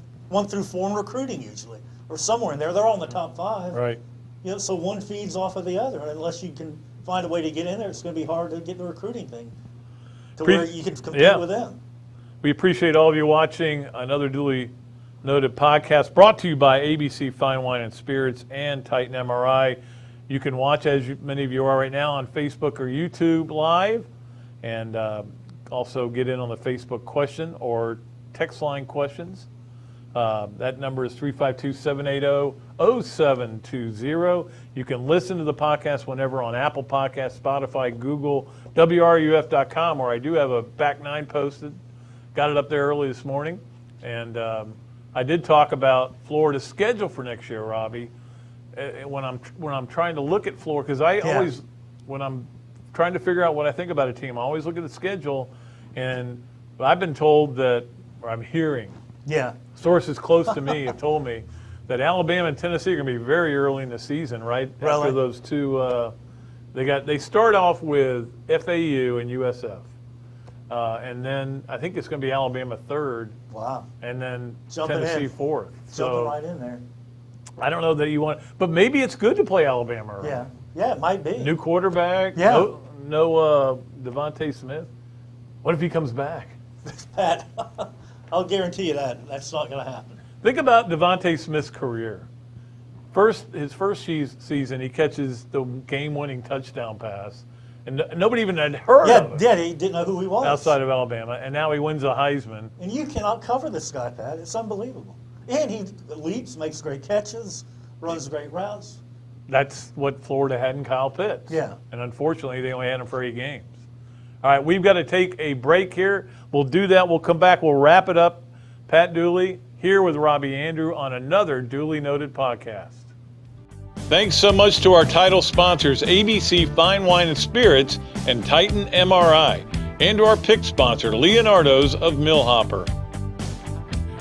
through 4 in recruiting usually, or somewhere in there. They're all in the top 5. Right. So one feeds off of the other, and unless you can find a way to get in there, it's going to be hard to get the recruiting thing to where you can compete with them. We appreciate all of you watching another duly noted podcast brought to you by ABC Fine Wine and Spirits and Titan MRI. You can watch, as many of you are right now, on Facebook or YouTube Live, and also get in on the Facebook question or text line questions. That number is 352-780-0720. You can listen to the podcast whenever on Apple Podcasts, Spotify, Google, WRUF.com, where I do have a back 9 posted. Got it up there early this morning. And I did talk about Florida's schedule for next year, Robbie. When I'm trying to look at Florida, because always, when I'm trying to figure out what I think about a team, I always look at the schedule, and I've been told that, or I'm hearing, sources close to me have told me that Alabama and Tennessee are going to be very early in the season, right? Really? After those two, they start off with FAU and USF, and then I think it's going to be Alabama 3rd. Wow. And then Jumping Tennessee in. 4th. Jumping right in there. I don't know that you want, but maybe it's good to play Alabama early. Yeah, it might be. New quarterback. Yeah. No Devontae Smith. What if he comes back? Pat, I'll guarantee you that's not going to happen. Think about Devontae Smith's career. His first season, he catches the game-winning touchdown pass, and nobody even had heard of him. Yeah, he didn't know who he was. Outside of Alabama, and now he wins a Heisman. And you cannot cover this guy, Pat. It's unbelievable. And he leaps, makes great catches, runs great routes. That's what Florida had in Kyle Pitts. Yeah. And unfortunately, they only had him for 8 games. All right, we've got to take a break here. We'll do that. We'll come back. We'll wrap it up. Pat Dooley here with Robbie Andreu on another duly noted podcast. Thanks so much to our title sponsors, ABC Fine Wine and Spirits and Titan MRI, and to our pick sponsor, Leonardo's of Millhopper.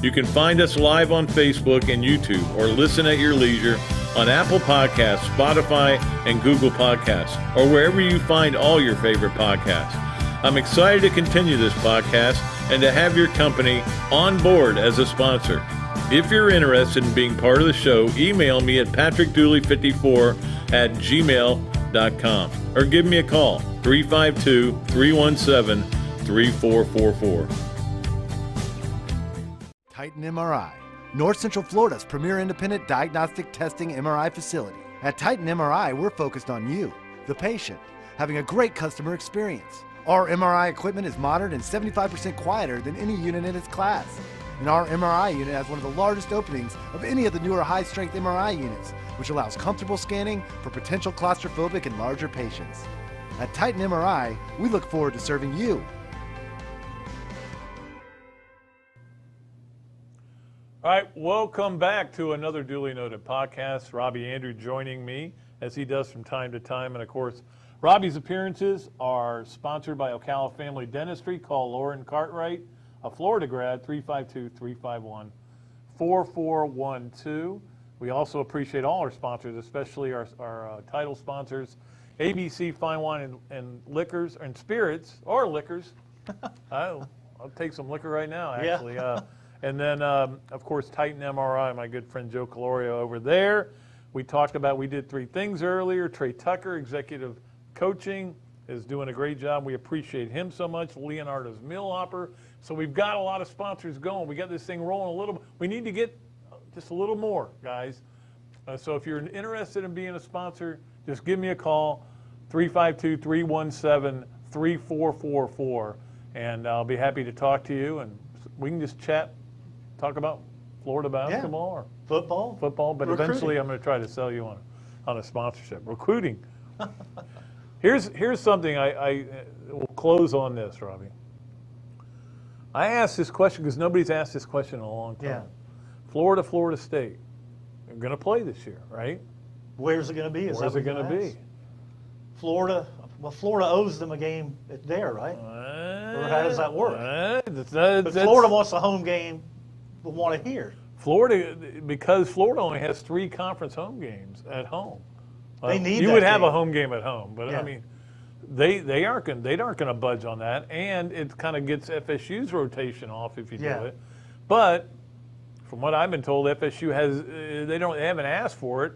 You can find us live on Facebook and YouTube, or listen at your leisure on Apple Podcasts, Spotify, and Google Podcasts, or wherever you find all your favorite podcasts. I'm excited to continue this podcast and to have your company on board as a sponsor. If you're interested in being part of the show, email me at patrickdooley54@gmail.com or give me a call, 352-317-3444. Titan MRI, North Central Florida's premier independent diagnostic testing MRI facility. At Titan MRI, we're focused on you, the patient, having a great customer experience. Our MRI equipment is modern and 75% quieter than any unit in its class. And our MRI unit has one of the largest openings of any of the newer high-strength MRI units, which allows comfortable scanning for potential claustrophobic and larger patients. At Titan MRI, we look forward to serving you. All right, welcome back to another duly noted podcast. Robbie Andreu joining me as he does from time to time. And of course, Robbie's appearances are sponsored by Ocala Family Dentistry. Call Lauren Cartwright, a Florida grad, 352-351-4412. We also appreciate all our sponsors, especially our title sponsors, ABC Fine Wine and Liquors and Spirits, or liquors. I'll take some liquor right now, actually. Yeah. And then, of course, Titan MRI, my good friend Joe Calorio over there. We did three things earlier. Trey Tucker, executive coaching, is doing a great job. We appreciate him so much. Leonardo's Meal Hopper. So we've got a lot of sponsors going. We got this thing rolling a little bit. We need to get just a little more, guys. So if you're interested in being a sponsor, just give me a call, 352-317-3444, and I'll be happy to talk to you, and we can just chat. Talk about Florida basketball or football, but recruiting. Eventually I'm going to try to sell you on a sponsorship. Recruiting. Here's something I will close on this, Robbie. I asked this question because nobody's asked this question in a long time. Yeah. Florida State. They're going to play this year, right? Where's it going to be? Where's it going to be? Florida. Well, Florida owes them a game there, right? Or how does that work? But Florida wants a home game. Will want to hear. Florida, because Florida only has 3 conference home games at home. They need. You would have game. a home game at home, but yeah. I mean, they aren't going to budge on that, and it kind of gets FSU's rotation off if you do it. But from what I've been told, FSU they haven't asked for it,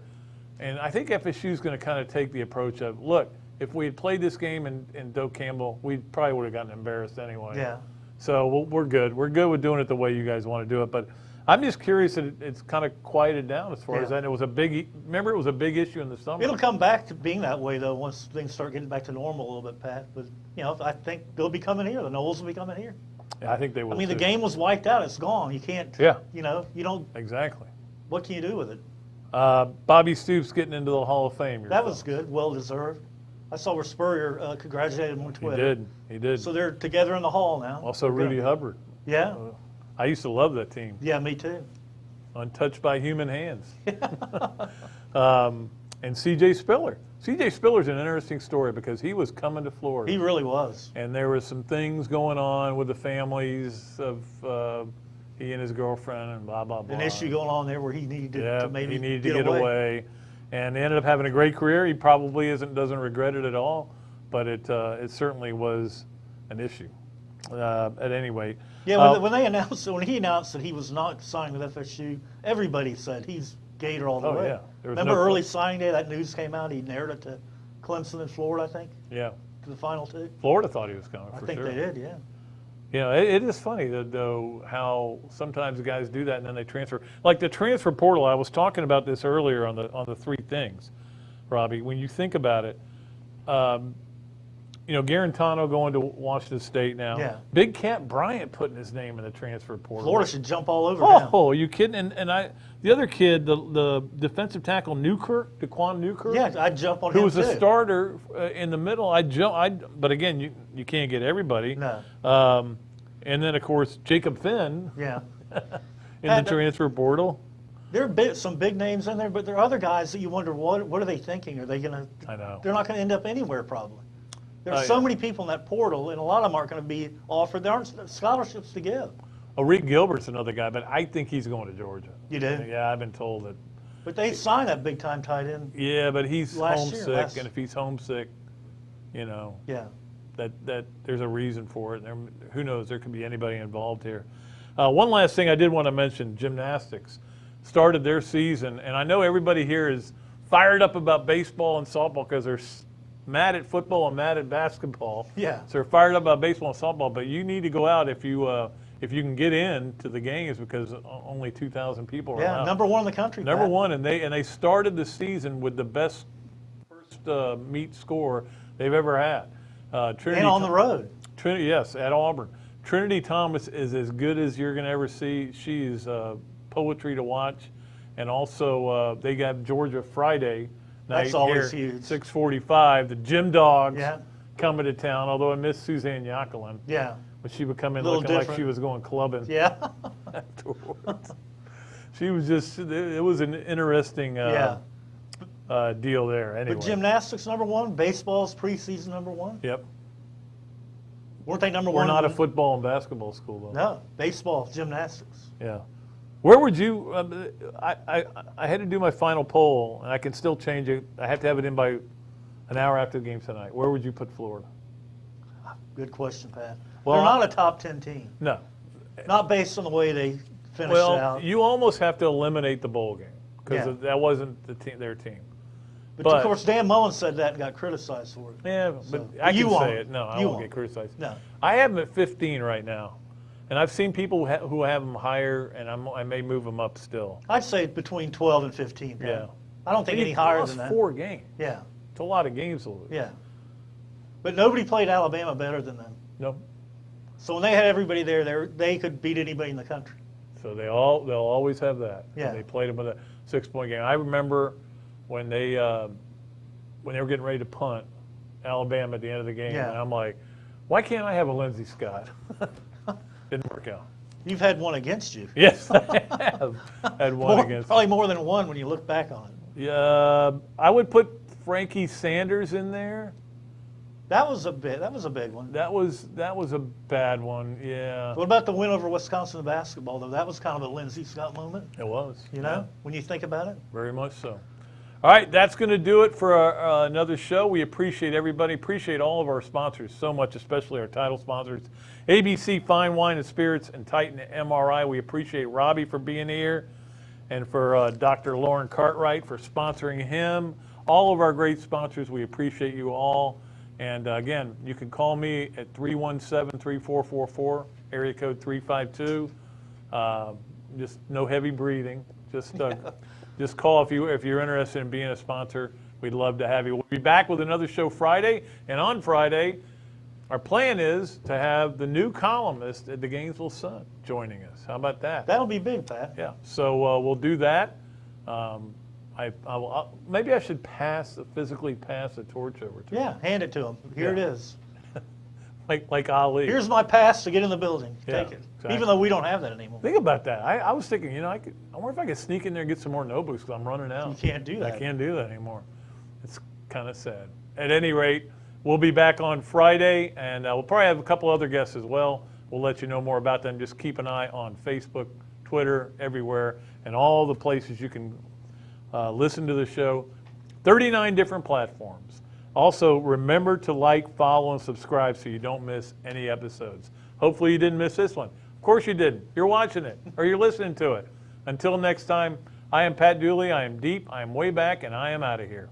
and I think FSU is going to kind of take the approach of, look, if we had played this game in Doak Campbell, we probably would have gotten embarrassed anyway. Yeah. So we're good. We're good with doing it the way you guys want to do it. But I'm just curious that it's kind of quieted down as far as that. It was remember it was a big issue in the summer. It'll come back to being that way, though, once things start getting back to normal a little bit, Pat. But, I think they'll be coming here. The Knowles will be coming here. Yeah, I think they will, I mean, too. The game was wiped out. It's gone. You can't, you don't. Exactly. What can you do with it? Bobby Stoops getting into the Hall of Fame. That was good. Well-deserved. I saw where Spurrier congratulated him on Twitter. He did. So they're together in the hall now. Also, Rudy Hubbard. Yeah. I used to love that team. Yeah, me too. Untouched by human hands. And C.J. Spiller. C.J. Spiller's an interesting story because he was coming to Florida. He really was. And there were some things going on with the families of he and his girlfriend and blah, blah, blah. An issue going on there where he needed to maybe get away. And ended up having a great career. He probably doesn't regret it at all, but it certainly was an issue. At any rate. Yeah, when he announced that he was not signing with FSU, everybody said he's Gator all the way. Yeah. Remember early signing day, that news came out. He narrowed it to Clemson and Florida, I think. Yeah. To the final 2. Florida thought he was coming. I think they did. Yeah. It is funny though how sometimes guys do that and then they transfer. Like the transfer portal, I was talking about this earlier on the 3 things, Robbie. When you think about it, Garantano going to Washington State now. Yeah. Big Cat Bryant putting his name in the transfer portal. Florida should jump all over him. Oh, are you kidding? And the other kid, the defensive tackle Daquan Newkirk. Yeah, I'd jump on him too. Who was a starter in the middle. But again, you can't get everybody. No. And then, of course, Jacob Finn. Yeah. in the transfer portal. There are some big names in there, but there are other guys that you wonder, what are they thinking? Are they going to – I know. They're not going to end up anywhere probably. There are so many people in that portal, and a lot of them aren't going to be offered. There aren't scholarships to give. Rick Gilbert's another guy, but I think he's going to Georgia. You do? Yeah, I've been told that. But they signed that big-time tight end. Yeah, but he's homesick, and if he's homesick, Yeah. that there's a reason for it. And who knows? There could be anybody involved here. One last thing I did want to mention: gymnastics started their season, and I know everybody here is fired up about baseball and softball because they're mad at football and mad at basketball. Yeah. So they're fired up about baseball and softball. But you need to go out if you if you can get into the games because only 2,000 people are Yeah, allowed. number one in the country. Number Pat. one, and they started the season with the best first meet score they've ever had. Trinity And on the road. Trinity, yes, at Auburn. Trinity Thomas is as good as you're going to ever see. She is poetry to watch. And also, they got Georgia Friday night. That's always here, huge. 6:45. The Gym Dogs Yeah. coming to town, although I miss Suzanne Yakelin. Yeah. But she would come in Little looking like different. she was going clubbing Yeah. afterwards. She was just, it was an interesting Yeah. deal there. Anyway. But gymnastics number one, baseball's preseason number one. Yep. Weren't they number We're one? not a football and basketball school, though. No, baseball, gymnastics. Yeah. Where would you? I had to do my final poll, and I can still change it. I have to have it in by an hour after the game tonight. Where would you put Florida? Good question, Pat. Well, They're not a top 10 team. No. Not based on the way they finished Well, out. you almost have to eliminate the bowl game because Yeah. that wasn't their team. But of course, Dan Mullen said that and got criticized for it. Yeah, but So, I you can won't. say it. No, I You won't won't. get criticized. No. I have them at 15 right now, and I've seen people who have them higher, and I may move them up still. I'd say between 12 and 15, Pat. Yeah. I don't think They any higher lost than that. 4 games. Yeah, It's a lot of games to lose. yeah. But nobody played Alabama better than them. No. So when they had everybody there, they could beat anybody in the country. So they'll always have that. Yeah. And they played them with a 6-point game. I remember when they were getting ready to punt Alabama at the end of the game, Yeah. and I'm like, why can't I have a Lindsey Scott? Didn't work out. You've had one against you. Yes, I have had one against. Probably more than one when you look back on it. Yeah, I would put Frankie Sanders in there. That was a big one. That was a bad one. Yeah, What about the win over Wisconsin in basketball, though? That was kind of a Lindsey Scott moment, it was. you know, when you think about it. Very much so. All right, that's going to do it for another show. We appreciate everybody. Appreciate all of our sponsors so much, especially our title sponsors, ABC Fine Wine and Spirits and Titan MRI. We appreciate Robbie for being here and for Dr. Lauren Cartwright for sponsoring him. All of our great sponsors, we appreciate you all. And again, you can call me at 317-3444, area code 352. Just no heavy breathing. Just call if you're interested in being a sponsor. We'd love to have you. We'll be back with another show Friday. And on Friday, our plan is to have the new columnist at the Gainesville Sun joining us. How about that? That'll be big, Pat. Yeah. So we'll do that. Maybe I should physically pass the torch over to him. Yeah, hand it to him. Here it Yeah. is. Like Ali. Here's my pass to get in the building. Yeah, Take it. exactly. Even though we don't have that anymore. Think about that. I was thinking, I wonder if I could sneak in there and get some more notebooks because I'm running out. You can't do that. I can't do that anymore. It's kind of sad. At any rate, we'll be back on Friday, and we'll probably have a couple other guests as well. We'll let you know more about them. Just keep an eye on Facebook, Twitter, everywhere, and all the places you can listen to the show. 39 different platforms. Also, remember to like, follow, and subscribe so you don't miss any episodes. Hopefully you didn't miss this one. Of course you didn't. You're watching it, or you're listening to it. Until next time, I am Pat Dooley. I am deep, I am way back, and I am out of here.